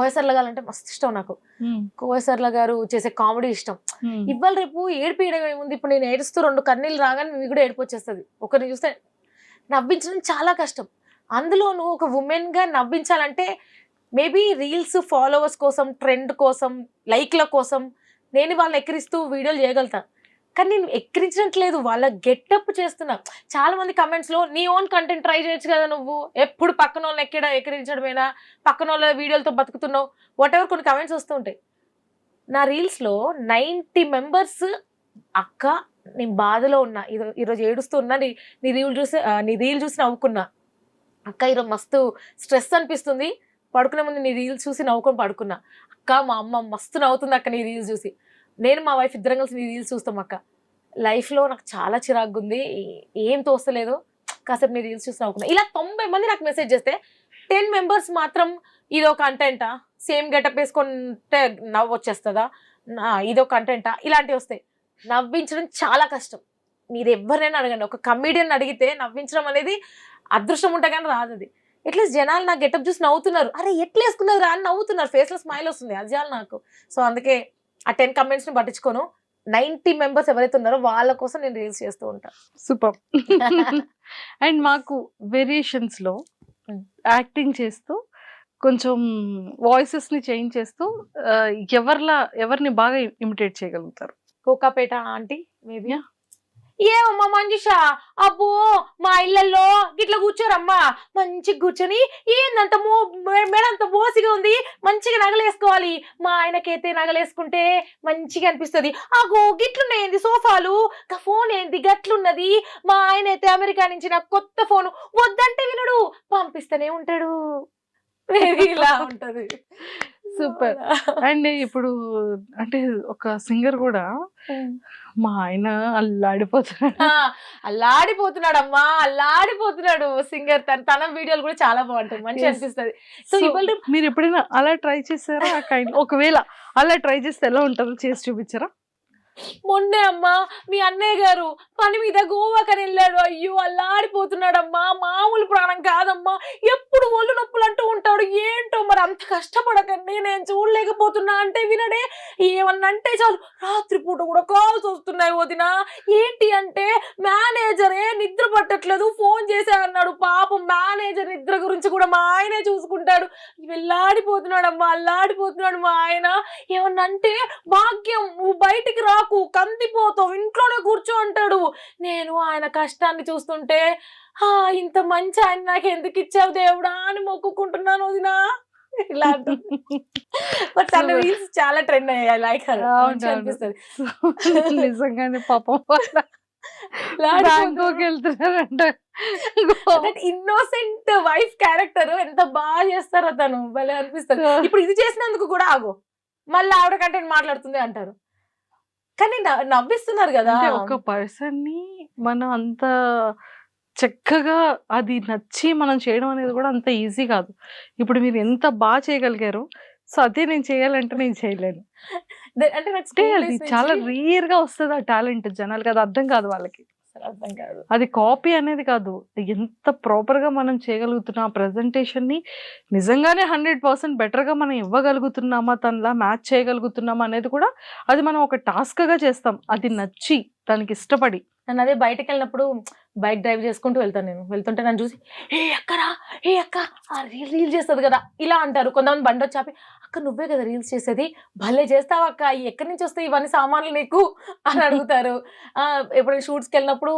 కోయసర్ల గారు అంటే మస్తు ఇష్టం నాకు. కోయసర్ల గారు చేసే కామెడీ ఇష్టం. ఇవాళ రేపు ఏడిపియడం ఏముంది, ఇప్పుడు నేను ఏడుస్తూ 2 కన్నీళ్ళు రాగానే మీకు కూడా ఏడుపు వచ్చేస్తుంది. ఒకరిని చూస్తే నవ్వించడం చాలా కష్టం. అందులోనూ ఒక ఉమెన్ గా నవ్వించాలంటే మేబీ రీల్స్ ఫాలోవర్స్ కోసం, ట్రెండ్ కోసం, లైక్ల కోసం నేను వాళ్ళని ఎక్కిరిస్తూ వీడియోలు చేయగలుగుతా. కానీ నేను ఎక్కిరించట్లేదు, వాళ్ళ గెటప్ చేస్తున్నా. చాలా మంది కమెంట్స్ లో నీ ఓన్ కంటెంట్ ట్రై చేయొచ్చు కదా, నువ్వు ఎప్పుడు పక్కన వాళ్ళని ఎక్కిరించడమేనా, పక్కన వాళ్ళ వీడియోలతో బతుకుతున్నావు, వాట్ ఎవర్ కొన్ని కమెంట్స్ వస్తూ ఉంటాయి. నా రీల్స్ లో 90 మెంబర్స్ అక్క నేను బాధలో ఉన్నా, ఈరోజు ఏడుస్తూ ఉన్నా, నీ రీల్ చూసి నవ్వుకున్నా, అక్క ఈరోజు మస్తు స్ట్రెస్ అనిపిస్తుంది, పడుకునే ముందు నీ రీల్స్ చూసి నవ్వుకొని పడుకున్నా, అక్క మా అమ్మ మస్తు నవ్వుతుంది అక్క నీ రీల్స్ చూసి, నేను మా వైఫ్ ఇద్దరం కలిసి నీ రీల్స్ చూస్తాం అక్క, లైఫ్లో నాకు చాలా చిరాగ్గా ఉంది, ఏం తోస్తలేదు, కాసేపు నీ రీల్స్ చూసి నవ్వుకున్నా. ఇలా 90 మంది నాకు మెసేజ్ చేస్తే 10 మెంబర్స్ మాత్రం ఇదో కంటెంటా, సేమ్ గెటప్ వేసుకుంటే నవ్వు వచ్చేస్తుందా, ఇదో కంటెంటా, ఇలాంటివి వస్తాయి. నవ్వించడం చాలా కష్టం. మీరు ఎవరినైనా అడగండి, ఒక కమీడియన్ అడిగితే నవ్వించడం అనేది అదృష్టం ఉంటే కానీ రాదు. అది ఎట్లీస్ట్ జనాలు నా గెటప్ చూసి నవ్వుతున్నారు, అరే ఎట్లా వేసుకున్నారు రా అని నవ్వుతున్నారు, ఫేస్లో స్మైల్ వస్తుంది, అది చాలు నాకు. సో అందుకే ఆ 10 కమెంట్స్ని పట్టించుకోను. 90 మెంబర్స్ ఎవరైతే ఉన్నారో వాళ్ళ కోసం నేను రీల్స్ చేస్తూ ఉంటాను. సూపర్. అండ్ మాకు వేరియేషన్స్ లో యాక్టింగ్ చేస్తూ కొంచెం వాయిసెస్ ని చేంజ్ చేస్తూ ఎవరిని బాగా ఇమిటేట్ చేయగలుగుతారు? Kokapet aunty maybe. ఏమమ్మా మంజుష, అబ్బో మా ఇళ్లలో గిట్లా కూర్చోరమ్మా, మంచిగా కూర్చొని ఏందంత మేడంత బోసిగా ఉంది, మంచిగా నగలేసుకోవాలి, మా ఆయనకైతే నగలేసుకుంటే మంచిగా అనిపిస్తుంది, అగో గిట్లున్నాయింది సోఫాలు, ఫోన్ ఏంది గట్లున్నది, మా ఆయన అయితే అమెరికా నుంచి నాకు కొత్త ఫోను వద్దంటే వినడు, పంపిస్తూనే ఉంటాడు, ఇలా ఉంటది. సూపర్. అండ్ ఇప్పుడు అంటే ఒక సింగర్ కూడా మా ఆయన అల్లాడిపోతున్నాడు అమ్మా, అల్లాడిపోతున్నాడు సింగర్. తన వీడియోలు కూడా చాలా బాగుంటాయి, మంచి అనిపిస్తుంది. సో ఇవాళ మీరు ఎప్పుడైనా అలా ట్రై చేశారా? ఒకవేళ అలా ట్రై చేస్తే ఎలా ఉంటుందో చేసి చూపించారా? మొన్నే అమ్మా మీ అన్నయ్య గారు పని మీద గోవాకని వెళ్ళాడు, అయ్యో అల్లాడిపోతున్నాడమ్మా, మామూలు ప్రాణం కాదమ్మా, ఎప్పుడు ఒళ్ళు నొప్పులు అంటూ ఉంటాడు, ఏంటో మరి అంత కష్టపడకండి నేను చూడలేకపోతున్నా అంటే వినడే, ఏమన్నంటే చాలు రాత్రిపూట కూడా కాల్స్ వస్తున్నాయి వదిన, ఏంటి అంటే మేనేజరే నిద్ర పట్టట్లేదు ఫోన్ చేసే అన్నాడు, పాపం మేనేజర్ నిద్ర గురించి కూడా మా ఆయనే చూసుకుంటాడు, వెళ్ళాడిపోతున్నాడమ్మా, అల్లాడిపోతున్నాడు మా ఆయన, ఏమన్నంటే భాగ్యం నువ్వు బయటికి రాకు కందిపోతావు ఇంట్లోనే కూర్చో అంటాడు. నేను ఆయన కష్టాన్ని చూస్తుంటే ఇంత మంచి ఆయన నాకు ఎందుకు ఇచ్చావు దేవుడా అని మొక్కుకుంటున్నాను వదినా. ఇలా బట్ తన రీల్స్ చాలా ట్రెండ్ అయ్యాయి, లైక్ అనిపిస్తుంది నిజంగానే. పాపం ఇన్నోసెంట్ వైఫ్ క్యారెక్టర్ ఎంత బాగా చేస్తారో తను, భలే అనిపిస్తుంది. ఇప్పుడు ఇది చేసినందుకు కూడా ఆగో మళ్ళీ ఆవిడ కంటెంట్ మాట్లాడుతుంది అంటారు, కానీ నవ్విస్తున్నారు కదా. ఒక పర్సన్ ని మనం అంత చక్కగా అది నచ్చి మనం చేయడం అనేది కూడా అంత ఈజీ కాదు. ఇప్పుడు మీరు ఎంత బాగా చేయగలిగారు, సో అదే నేను చేయాలంటే నేను చేయలేను. అంటే అది చాలా రేర్ గా వస్తుంది ఆ టాలెంట్, జనాలకి అది అర్థం కాదు, వాళ్ళకి అర్థం కాదు. అది కాపీ అనేది కాదు, ఎంత ప్రాపర్ గా మనం చేయగలుగుతున్నాం ఆ ప్రెజెంటేషన్ ని, నిజంగానే 100% బెటర్ గా మనం ఇవ్వగలుగుతున్నామా, తనలా మ్యాచ్ చేయగలుగుతున్నామా అనేది కూడా అది మనం ఒక టాస్క్ గా చేస్తాం, అది నచ్చి దానికి ఇష్టపడి. నన్ను అదే బయటకు వెళ్ళినప్పుడు బైక్ డ్రైవ్ చేసుకుంటూ వెళ్తాను, నేను వెళ్తుంటే నన్ను చూసి ఏ అక్కరా ఏ అక్క రీల్ చేస్తుంది కదా ఇలా అంటారు. కొంతమంది బండి వచ్చాపి అక్క నువ్వే కదా రీల్స్ చేసేది, భలే చేస్తావు అక్క, ఎక్కడి నుంచి వస్తాయి ఇవన్నీ సామాన్లు నీకు అని అడుగుతారు. ఎప్పుడైనా షూట్స్కి వెళ్ళినప్పుడు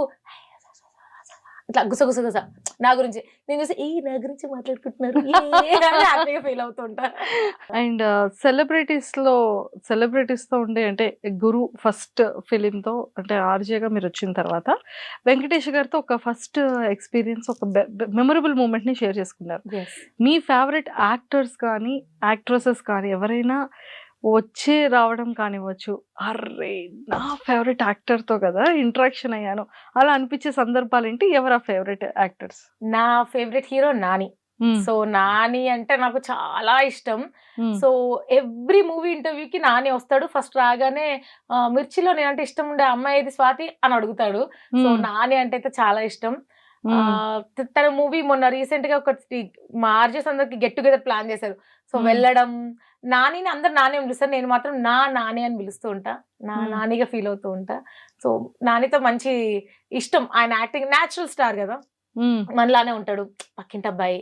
ఇట్లా గుసగుసగుస నా గురించి నేను చూసి నా గురించి మాట్లాడుకుంటున్నారు హ్యాపీగా ఫీల్ అవుతుంటా. అండ్ సెలబ్రిటీస్ తో ఉండే అంటే గురు ఫస్ట్ ఫిలిం తో అంటే ఆర్జేగా మీరు వచ్చిన తర్వాత వెంకటేష్ గారితో ఒక ఫస్ట్ ఎక్స్పీరియన్స్, ఒక మెమరబుల్ మూమెంట్ ని షేర్ చేసుకున్నారు. మీ ఫేవరెట్ యాక్టర్స్ కానీ యాక్ట్రెసెస్ కానీ ఎవరైనా వచ్చే రావడం కానివ్వచ్చు, అర్రే నా ఫేవరెట్ యాక్టర్ తో కదా ఇంటరాక్షన్ అయ్యాను అలా అనిపించే సందర్భాలు ఏంటి? ఎవరు ఆ ఫేవరెట్ యాక్టర్స్? నా favourite hero Nani. So Nani అంటే నాకు చాలా ఇష్టం. సో ఎవ్రీ మూవీ ఇంటర్వ్యూకి నాని వస్తాడు, ఫస్ట్ రాగానే మిర్చిలో నేనంటే ఇష్టం ఉండే అమ్మాయి ఏది స్వాతి అని అడుగుతాడు. సో నాని అంటే అయితే చాలా ఇష్టం. తన మూవీ మొన్న రీసెంట్ గా ఒకటి మా ఆర్జెస్ అందరికి గెట్ టుగెదర్ ప్లాన్ చేశారు. సో వెళ్ళడం, నానిని అందరు నాని అని పిలుస్తారు, నేను మాత్రం నా నాని అని పిలుస్తూ ఉంటా, నా నానిగా ఫీల్ అవుతూ ఉంటా. సో నానితో మంచి ఇష్టం, ఆయన యాక్టింగ్ న్యాచురల్ స్టార్ కదా, మనలానే ఉంటాడు, పక్కింటి అబ్బాయి,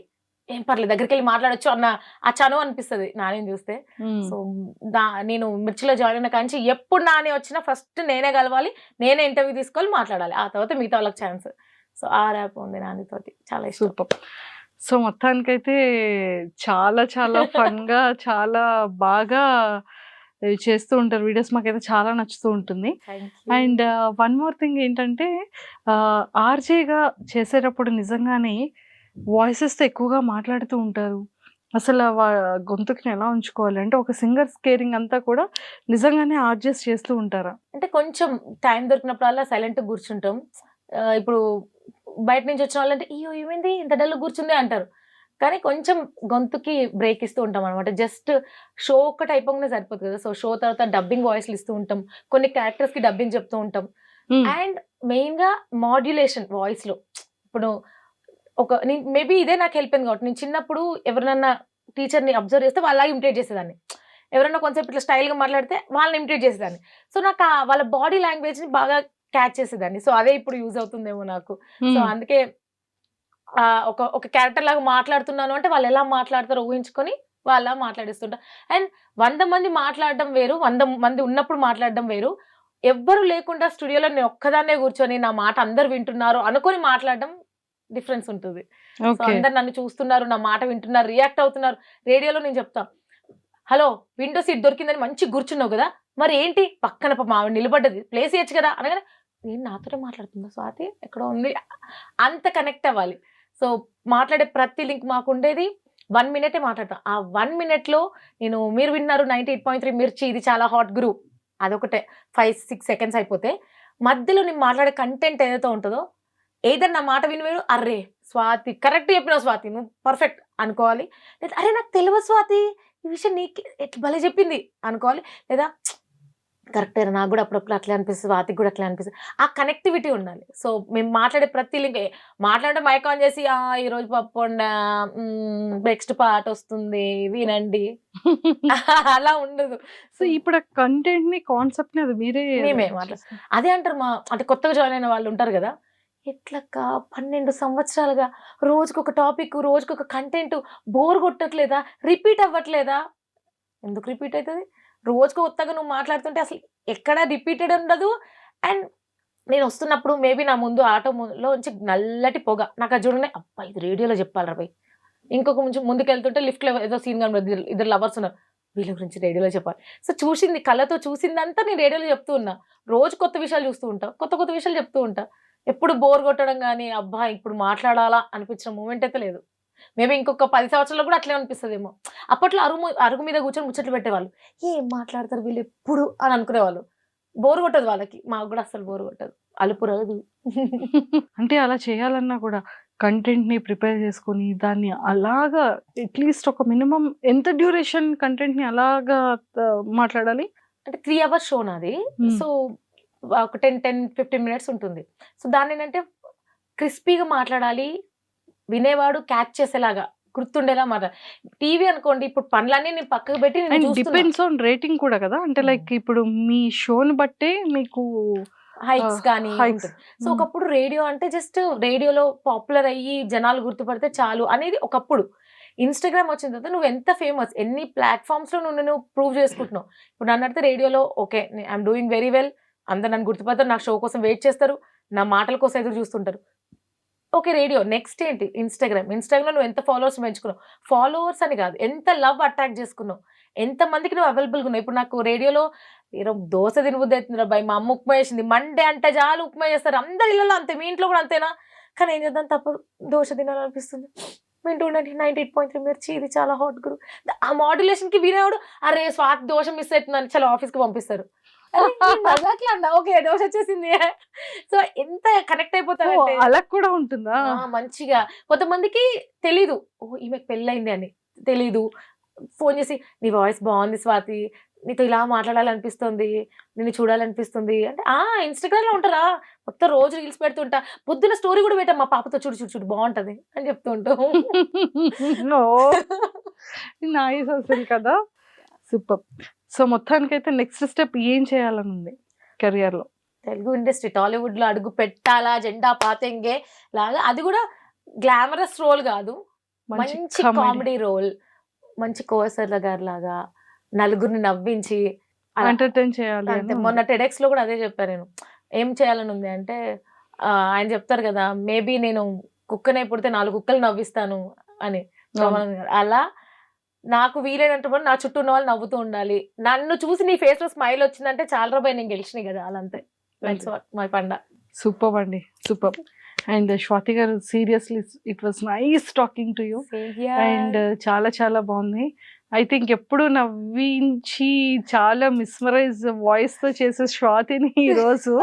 ఏం పర్లేదు దగ్గరికి వెళ్ళి మాట్లాడొచ్చు అన్న ఆ చనువు అనిపిస్తుంది నాని చూస్తే. సో నేను మిర్చిలో జాయిన్ అయిన కానీ ఎప్పుడు నాని వచ్చినా ఫస్ట్ నేనే కలవాలి, నేనే ఇంటర్వ్యూ తీసుకోవాలి, మాట్లాడాలి, ఆ తర్వాత మిగతా వాళ్ళకి ఛాన్స్. సో ఆ ర్యాప్ ఉంది నానితోటి, చాలా ఇష్టం. సూపర్. సో మొత్తానికైతే చాలా చాలా ఫన్ గా చాలా బాగా చేస్తూ ఉంటారు వీడియోస్, మాకైతే చాలా నచ్చుతూ ఉంటుంది. అండ్ వన్ మోర్ థింగ్ ఏంటంటే ఆర్జేగా చేసేటప్పుడు నిజంగానే వాయిసెస్తో ఎక్కువగా మాట్లాడుతూ ఉంటారు. అసలు గొంతుకుని ఎలా ఉంచుకోవాలి అంటే ఒక సింగర్ కేరింగ్ అంతా కూడా నిజంగానే అడ్జస్ట్ చేస్తూ ఉంటారా? అంటే కొంచెం టైం దొరికినప్పుడల్లా సైలెంట్ కూర్చుంటాం. ఇప్పుడు బయట నుంచి వచ్చిన వాళ్ళంటే అయ్యో ఏమైంది ఇంత డల్ కూర్చుంది అంటారు, కానీ కొంచెం గొంతుకి బ్రేక్ ఇస్తూ ఉంటాం అనమాట. జస్ట్ షో ఒక్కటి అయిపోగానే సరిపోతుంది కదా, సో షో తర్వాత డబ్బింగ్ వాయిస్లు ఇస్తూ ఉంటాం, కొన్ని క్యారెక్టర్స్ కి డబ్బింగ్ చెప్తూ ఉంటాం. అండ్ మెయిన్ గా మాడ్యులేషన్ వాయిస్ లో, ఇప్పుడు మేబీ ఇదే నాకు హెల్ప్ అయింది కాబట్టి, నేను చిన్నప్పుడు ఎవరినన్నా టీచర్ని అబ్జర్వ్ చేస్తే వాళ్ళ ఇమిటేట్ చేసేదాన్ని, ఎవరైనా కొంచెం ఇట్లా స్టైల్గా మాట్లాడితే వాళ్ళని ఇమిటేట్ చేసేదాన్ని. సో నాకు వాళ్ళ బాడీ లాంగ్వేజ్ని బాగా క్యాచ్ చేసేదాన్ని. సో అదే ఇప్పుడు యూజ్ అవుతుందేమో నాకు. సో అందుకే ఒక క్యారెక్టర్ లాగా మాట్లాడుతున్నాను అంటే వాళ్ళు ఎలా మాట్లాడతారో ఊహించుకొని వాళ్ళ మాట్లాడిస్తుంటా. అండ్ 100 మంది మాట్లాడడం వేరు, 100 మంది ఉన్నప్పుడు మాట్లాడడం వేరు, ఎవ్వరు లేకుండా స్టూడియోలో నేను ఒక్కదాన్నే కూర్చొని నా మాట అందరు వింటున్నారు అనుకొని మాట్లాడడం డిఫరెన్స్ ఉంటుంది. సో అందరు నన్ను చూస్తున్నారు, నా మాట వింటున్నారు, రియాక్ట్ అవుతున్నారు. రేడియోలో నేను చెప్తా, హలో విండో సీట్ దొరికిందని మంచి కూర్చున్నావు కదా, మరి ఏంటి పక్కన మావిడ నిలబడ్డది ప్లేస్ ఇయచ్చు కదా అనగానే నేను నాతోనే మాట్లాడుతుందా స్వాతి ఎక్కడో ఉంది, అంత కనెక్ట్ అవ్వాలి. సో మాట్లాడే ప్రతి లింక్ మాకు ఉండేది 1 మినిటే మాట్లాడతాం. ఆ 1 మినిట్లో నేను, మీరు విన్నారు 98.3 మిర్చి, ఇది చాలా హాట్ గ్రూప్, అదొకటే 5-6 సెకండ్స్ అయిపోతే, మధ్యలో నేను మాట్లాడే కంటెంట్ ఏదైతే ఉంటుందో ఏదన్నా నా మాట వినివేరు, అర్రే స్వాతి కరెక్ట్ చెప్పినావు స్వాతి నువ్వు పర్ఫెక్ట్ అనుకోవాలి, లేదా అరే నాకు తెలియదు స్వాతి ఈ విషయం నీకు ఎట్లా భలే చెప్పింది అనుకోవాలి, లేదా కరెక్టే నాకు కూడా అప్పుడప్పుడు అట్లా అనిపిస్తుంది, స్వాతికి కూడా అట్లా అనిపిస్తుంది, ఆ కనెక్టివిటీ ఉండాలి. సో మేము మాట్లాడే ప్రతి లింక్ మాట్లాడడం మైక్ ఆన్ చేసి ఈరోజు పప్పు నెక్స్ట్ పాట వస్తుంది వినండి అలా ఉండదు. సో ఇప్పుడు ఆ కంటెంట్ ని కాన్సెప్ట్ ని అది మేమే మాట్లాడుతాం. అదే అంటారు అంటే కొత్తగా జాయిన్ అయిన వాళ్ళు ఉంటారు కదా, ఎట్లక్క 12 సంవత్సరాలుగా రోజుకొక టాపిక్, రోజుకొక కంటెంట్, బోర్ కొట్టట్లేదా, రిపీట్ అవ్వట్లేదా? ఎందుకు రిపీట్ అవుతుంది? రోజుకు కొత్తగా నువ్వు మాట్లాడుతుంటే అసలు ఎక్కడా రిపీటెడ్ ఉండదు. అండ్ నేను వస్తున్నప్పుడు మేబీ నా ముందు ఆటోలో నుంచి నల్లటి పొగ, నాకు అది చూడనే అబ్బా ఇది రేడియోలో చెప్పాలరా భయ్, ఇంకొక కొంచెం ముందుకు వెళ్తుంటే లిఫ్ట్లో ఏదో సీన్ కనబడి ఇద్దరు లవర్స్ ఉన్నారు, వీళ్ళ గురించి రేడియోలో చెప్పాలి. సో చూసింది కళ్ళతో చూసిందంతా నేను రేడియోలో చెప్తూ ఉన్నా. రోజు కొత్త విషయాలు చూస్తూ ఉంటా, కొత్త కొత్త విషయాలు చెప్తూ ఉంటా. ఎప్పుడు బోర్ కొట్టడం కానీ అబ్బా ఇప్పుడు మాట్లాడాలా అనిపించిన మూమెంట్ అయితే లేదు. మేబీ ఇంకొక 10 సంవత్సరాలు కూడా అట్లే అనిపిస్తుందేమో. అప్పట్లో అరుగు మీద కూర్చొని ముచ్చట్లు పెట్టేవాళ్ళు, ఏం మాట్లాడతారు వీళ్ళు ఎప్పుడు అని అనుకునేవాళ్ళు. బోర్ కొట్టదు వాళ్ళకి, మాకు కూడా అసలు బోర్ కొట్టదు, అలుపు రాదు. అంటే అలా చేయాలన్నా కూడా కంటెంట్ ని ప్రిపేర్ చేసుకొని దాన్ని అలాగా అట్లీస్ట్ ఒక మినిమం ఎంత డ్యూరేషన్ కంటెంట్ ని అలాగా మాట్లాడాలి అంటే 3 hours షో నాది. సో ఒక 10-15 minutes ఉంటుంది. సో దాన్ని ఏంటంటే క్రిస్పీగా మాట్లాడాలి, వినేవాడు క్యాచ్ చేసేలాగా గుర్తుండేలా మాట్లాడాలి. టీవీ అనుకోండి ఇప్పుడు పనులన్నీ నేను పక్కకు పెట్టి డిపెండ్స్ ఆన్ రేటింగ్ కూడా కదా, అంటే లైక్ ఇప్పుడు మీ షోని బట్టే మీకు హైక్స్ కానీ ఉంటుంది. సో ఒకప్పుడు రేడియో అంటే జస్ట్ రేడియోలో పాపులర్ అయ్యి జనాలు గుర్తుపడితే చాలు అనేది ఒకప్పుడు. ఇన్స్టాగ్రామ్ వచ్చిన తర్వాత నువ్వు ఎంత ఫేమస్, ఎన్ని ప్లాట్ఫామ్స్ లో నువ్వు ప్రూవ్ చేసుకుంటున్నావు. ఇప్పుడు నన్ను అడిగితే రేడియోలో okay I'm doing very well, అందరు నన్ను గుర్తుపడతారు, నా షో కోసం వెయిట్ చేస్తారు, నా మాటల కోసం ఎదురు చూస్తుంటారు. ఓకే రేడియో, నెక్స్ట్ ఏంటి ఇన్స్టాగ్రామ్ నువ్వు ఎంత ఫాలోవర్స్ పెంచుకున్నావు, ఫాలోవర్స్ అని కాదు ఎంత లవ్ అట్రాక్ట్ చేసుకున్నావు, ఎంత మందికి నువ్వు అవైలబుల్గా ఉన్నావు. ఇప్పుడు నాకు రేడియోలో దోశ తినబుద్ధి అవుతుంది బాయ్, మా అమ్మ ఉప్మా చేసింది, మండే అంటే చాలు ఉప్మా చేస్తారు, అందరి ఇళ్ళలో అంతే, మీ ఇంట్లో కూడా అంతేనా? కానీ ఏం చేద్దాం తప్పదు, దోశ తినాలనిపిస్తుంది, వింటూ ఉండండి 98.3 మిర్చి, ఇది చాలా హాట్ గ్రూప్. ఆ మాడ్యులేషన్ కి వినేవాడు అరే స్వాతి దోశ మిస్ అవుతుందని చాలా ఆఫీస్ కి పంపిస్తారు. ఓకే దోశ వచ్చేసింది. సో ఎంత కనెక్ట్ అయిపోతారు, అలా కూడా ఉంటుందా మంచిగా. కొంతమందికి తెలీదు, ఓ ఈమెకు పెళ్ళయింది అని తెలీదు, ఫోన్ చేసి నీ వాయిస్ బాగుంది స్వాతి, నీతో ఇలా మాట్లాడాలనిపిస్తుంది, నిన్ను చూడాలనిపిస్తుంది అంటే ఇన్స్టాగ్రామ్ లో ఉంటారా, మొత్తం రోజు రీల్స్ పెడుతుంటా, పొద్దున్న స్టోరీ కూడా పెట్టా మా పాపతో, చూడు చూడు చూడు బాగుంటది అని చెప్తుంటూ. నైస్ అసలు కదా, సూపర్. సో మొత్తానికైతే నెక్స్ట్ స్టెప్ ఏం చేయాలని ఉంది కెరియర్ లో? తెలుగు ఇండస్ట్రీ, టాలీవుడ్ లో అడుగు పెట్టాలా, జెండా పాతెంగే లాగా, అది కూడా గ్లామరస్ రోల్ కాదు, మంచి కామెడీ రోల్, మంచి కోసర్ల గారి లాగా నలుగురిని నవ్వించి ఎంటర్టైన్ చేయాలి అంతే. మొన్న టెడెక్స్ లో కూడా అదే చెప్పాను నేను, ఏం చేయాలని ఉంది అంటే ఆయన చెప్తారు కదా, మేబీ నేను కుక్కనే పుడితే 4 కుక్కలు నవ్విస్తాను అని, రమణన్ గారు. అలా నాకు వీలైనంత నా చుట్టూ ఉన్న వాళ్ళు నవ్వుతూ ఉండాలి, నన్ను చూసి నీ ఫేస్ లో స్మైల్ వచ్చిందంటే చాలా రూపాయి నేను గెలిచినాయి కదా, అలా అంతే. మై పండ. సూపర్ అండి, సూపర్. అండ్ స్వాతి గారు, seriously it was nice talking to you. And చాలా చాలా బాగుంది. ఐ థింక్ ఎప్పుడు నవ్వించి చాలా మిస్మరైజ్ వాయిస్ తో చేసే స్వాతిని ఈ రోజు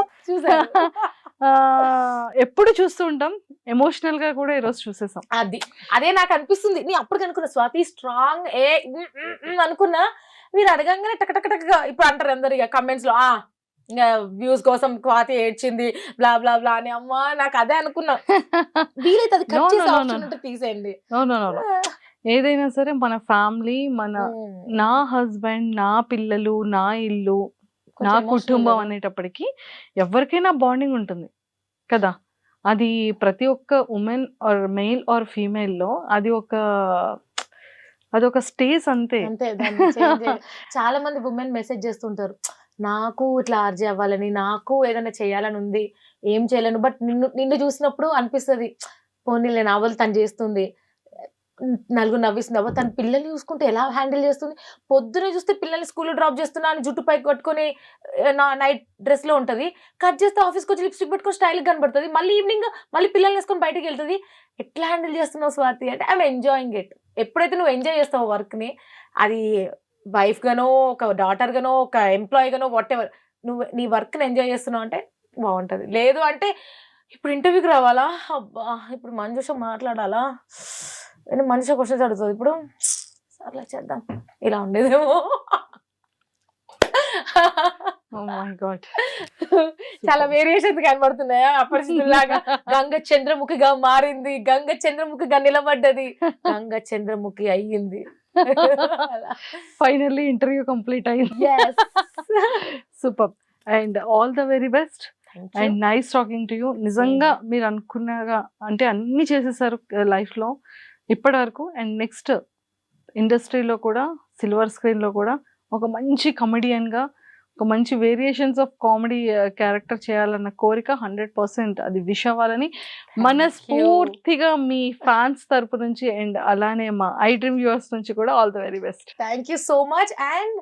ఎప్పుడు చూస్తూ ఉంటాం, ఎమోషనల్ గా కూడా ఈ రోజు చూసేసాం. అదే నాకు అనిపిస్తుంది. నేను అప్పుడు అనుకున్నా స్వాతి స్ట్రాంగ్ అనుకున్నా, మీరు అడగంగానే టకటకటకగా ఇప్పుడు అంటారు అందరు ఇక కమెంట్స్ లో, వ్యూస్ కోసం స్వాతి ఏడ్చింది బ్లా బ్లా బ్లా అని. అమ్మా నాకు అదే అనుకున్నా, వీలైతే అది కట్ చేసే ఆప్షన్ ఉంటే తీసేయండి. ఏదైనా సరే మన ఫ్యామిలీ, నా హస్బెండ్, నా పిల్లలు, నా ఇల్లు, నా కుటుంబం అనేటప్పటికి ఎవరికైనా బాండింగ్ ఉంటుంది కదా. అది ప్రతి ఒక్క women are male or female లో అదొక స్టేజ్ అంతే. చాలా మంది ఉమెన్ మెసేజ్ చేస్తుంటారు, నాకు ఇట్లా ఆర్జే అవ్వాలని, నాకు ఏదైనా చేయాలని ఉంది, ఏం చేయలేను. బట్ నిన్ను చూసినప్పుడు అనిపిస్తుంది, పోనీ నా వల్ల తను చేస్తుంది, నలుగురు నవ్విస్తుంది, తన పిల్లల్ని చూసుకుంటే ఎలా హ్యాండిల్ చేస్తుంది. పొద్దునే చూస్తే పిల్లల్ని స్కూల్లో డ్రాప్ చేస్తున్నా అని జుట్టు పైకి కట్టుకొని నైట్ డ్రెస్ లో ఉంటది, కట్ చేస్తే ఆఫీస్కి వచ్చి లిప్స్టిక్ పెట్టుకొని స్టైల్ కనబడుతుంది, మళ్ళీ ఈవినింగ్ మళ్ళీ పిల్లల్ని వేసుకొని బయటకు వెళ్తుంది. ఎట్లా హ్యాండిల్ చేస్తున్నావు స్వాతి అంటే, ఐఎమ్ ఎంజాయింగ్ ఇట్. ఎప్పుడైతే నువ్వు ఎంజాయ్ చేస్తావు వర్క్ ని, అది వైఫ్ గానో, ఒక డాటర్ గానో, ఒక ఎంప్లాయీ గానో, వాట్ ఎవర్, నువ్వు నీ వర్క్ ని ఎంజాయ్ చేస్తున్నావు అంటే బాగుంటది. లేదు అంటే ఇప్పుడు ఇంటర్వ్యూకి రావాలా, అబ్బా ఇప్పుడు మంజుష మాట్లాడాలా, మనిషి క్వశ్చన్స్ అడుగుతుంది, ఇప్పుడు సర్లే చేద్దాం, ఇలా ఉండేదేమో. చాలా వేరియేషన్స్ కనబడుతున్నాయా అపరిస్థితులాగా. గంగ చంద్రముఖిగా మారింది, గంగ చంద్రముఖిగా నిలబడ్డది, గంగ చంద్రముఖి అయ్యింది. ఫైనల్లీ ఇంటర్వ్యూ కంప్లీట్ అయింది. Super and all the very best and nice talking to you. నిజంగా మీరు అనుకున్నగా అంటే అన్ని చేసేసారు లైఫ్ లో ఇప్పటి వరకు. అండ్ నెక్స్ట్ ఇండస్ట్రీలో కూడా, సిల్వర్ స్క్రీన్ లో కూడా ఒక మంచి కమెడియన్ గా, ఒక మంచి వేరియేషన్స్ ఆఫ్ కామెడీ క్యారెక్టర్ చేయాలన్న కోరిక 100% అది విష్ అవ్వాలని మనస్ఫూర్తిగా మీ ఫ్యాన్స్ తరపు నుంచి అండ్ అలానే మా ఐ డ్రీమ్ వ్యూవర్స్ నుంచి కూడా all the very best. Thank you so much. And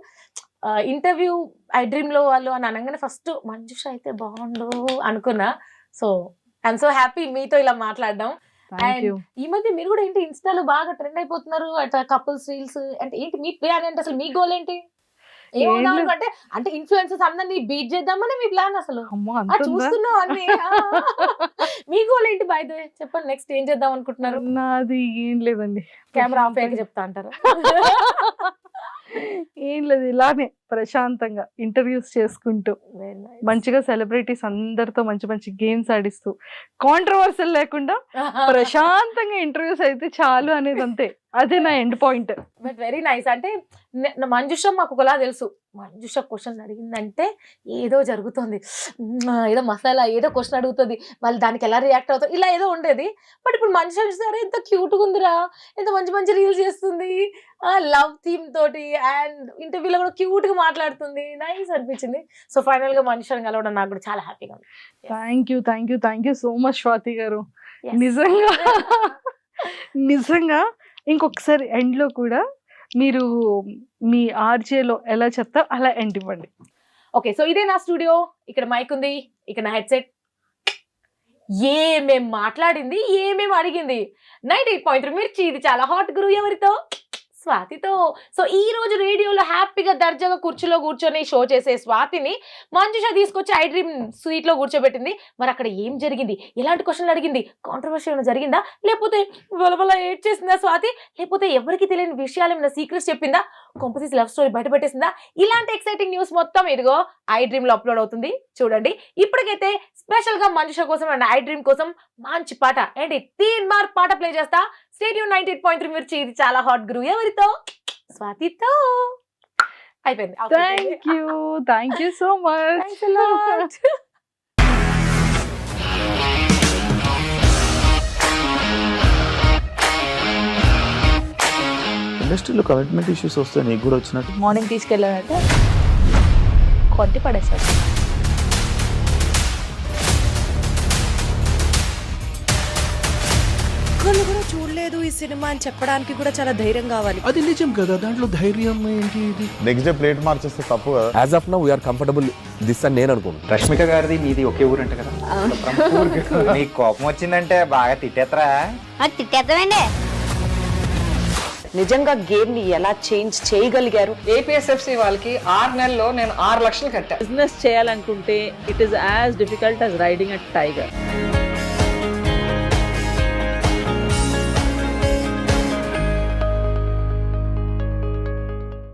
interview I dream లో వాళ్ళు అని అనగానే ఫస్ట్ మంజుష అయితే బాగుండు అనుకున్నా. సో ఐఎమ్ సో హ్యాపీ మీతో ఇలా మాట్లాడడం. ఈ మధ్య మీరు కూడా ఏంటి ఇన్స్టాలో బాగా ట్రెండ్ అయిపోతున్నారు, అట్లా కపుల్స్ రీల్స్ అంటే ఏంటి మీ ప్లాన్ ఏంటి అసలు, మీ గోల్ ఏంటి? ఏమవుతామంటే అంటే ఇన్ఫ్లుయెన్సర్స్ అందరినీ బీట్ చేద్దామని మీ ప్లాన్ అసలు చూస్తున్నావు అన్ని. మీ గోల్ ఏంటి బై ద వే చెప్పండి, నెక్స్ట్ ఏం చేద్దాం అనుకుంటున్నారు? నాది ఏం లేదండి, కెమెరా ఆఫ్ అయ్యాక చెప్తా అంటారు. ఏం లేదు, ఇలానే ప్రశాంతంగా ఇంటర్వ్యూస్ చేసుకుంటూ మంచిగా సెలబ్రిటీస్ అందరితో మంచి మంచి గేమ్స్ ఆడిస్తూ కాంట్రవర్సల్ లేకుండా ప్రశాంతంగా ఇంటర్వ్యూస్ అయితే చాలు అనేది అంతే. అదే నా end point. But very nice. అంటే మంజుష మాకు ఒకలా తెలుసు, మంజుష క్వశ్చన్ అడిగిందంటే ఏదో జరుగుతుంది, ఏదో మసాలా, ఏదో క్వశ్చన్ అడుగుతుంది, వాళ్ళు దానికి ఎలా రియాక్ట్ అవుతారు, ఇలా ఏదో ఉండేది. బట్ ఇప్పుడు మంజుష చూసారా ఎంత క్యూట్గా ఉందిరా, ఎంత మంచి మంచి రీల్స్ చేస్తుంది, లవ్ థీమ్ తోటి, అండ్ ఇంటర్వ్యూలో కూడా క్యూట్ గా మాట్లాడుతుంది. నైస్ అనిపించింది. సో ఫైనల్ గా మనుషులను కలవడం నాకు కూడా చాలా హ్యాపీగా ఉంది. Thank you so much Swathi గారు. నిజంగా ఇంకొకసారి ఎండ్ లో కూడా మీరు మీ ఆర్జేలో ఎలా చెప్తారు అలా ఎండ్ ఇవ్వండి. ఓకే, సో ఇదే నా స్టూడియో, ఇక్కడ మైక్ ఉంది, ఇక్కడ నా హెడ్సెట్, ఏమేం మాట్లాడింది, ఏమేం అడిగింది 98.3 మిర్చి, ఇది చాలా హాట్ గురు ఎవరితో స్వాతితో. సో ఈ రోజు రేడియోలో హ్యాపీగా దర్జాగా కుర్చీలో కూర్చొని షో చేసే స్వాతిని మంజుష తీసుకొచ్చి ఐ డ్రీమ్ సీట్ లో కూర్చోబెట్టింది. మరి అక్కడ ఏం జరిగింది, ఎలాంటి క్వశ్చన్లు అడిగింది, కాంట్రవర్సీ ఏమైనా జరిగిందా, లేకపోతే వలవల ఏడ్ చేసిందా స్వాతి, లేకపోతే ఎవరికి తెలియని విషయాలు ఏమైనా సీక్రెట్స్ చెప్పిందా, కొంపతీసి లవ్ స్టోరీ బయట పెట్టేసిందా, ఇలాంటి ఎక్సైటింగ్ న్యూస్ మొత్తం ఇదిగో ఐ డ్రీమ్ లో అప్లోడ్ అవుతుంది చూడండి. ఇప్పటికైతే స్పెషల్ గా మంజుష కోసం అండ్ ఐ డ్రీమ్ కోసం మంచి పాట ఏంటి 3 బార్ పాట ప్లే చేస్తా. స్టేడియం 98.3 మిర్చి. ఇది చాలా హాట్ గురు. ఎవరితో? స్వాతితో. అయిపోయింది. Thank you so much. ఇండస్ట్రీలో కమిట్మెంట్ ఇష్యూస్ వస్తాయి, నీకు కూడా వచ్చినట్టు. మార్నింగ్ తీసుకెళ్ళాడంటే కొట్టి పడేస్తాడు. ఒక్కళ్ళు కూడా చూడలేదు ఈ సినిమా అని చెప్పడానికి కూడా చాలా ధైర్యం కావాలి. అది నిజం కదా, దాంట్లో ధైర్యం ఏంటి? ఇది నెక్స్ట్ డే ప్లేట్ మార్చేస్తే తప్పు కదా. As of now we are comfortable this అని నేను అనుకుంటున్నాను. రష్మిక గారిది మీది ఒకే ఊరంట కదా? నీకు కోపం వచ్చిందంటే బాగా తిట్టేత్తరా? తిట్టేద్దామండి. నిజంగా గేమ్ ని ఎలా చేంజ్ చేయగలిగారు? ఏపీఎస్ఎఫ్సి వాళ్ళకి 6 నెలల్లో నేను 6 లక్షలు కట్టా. బిజినెస్ చేయాలనుకుంటే it is as difficult as riding a tiger.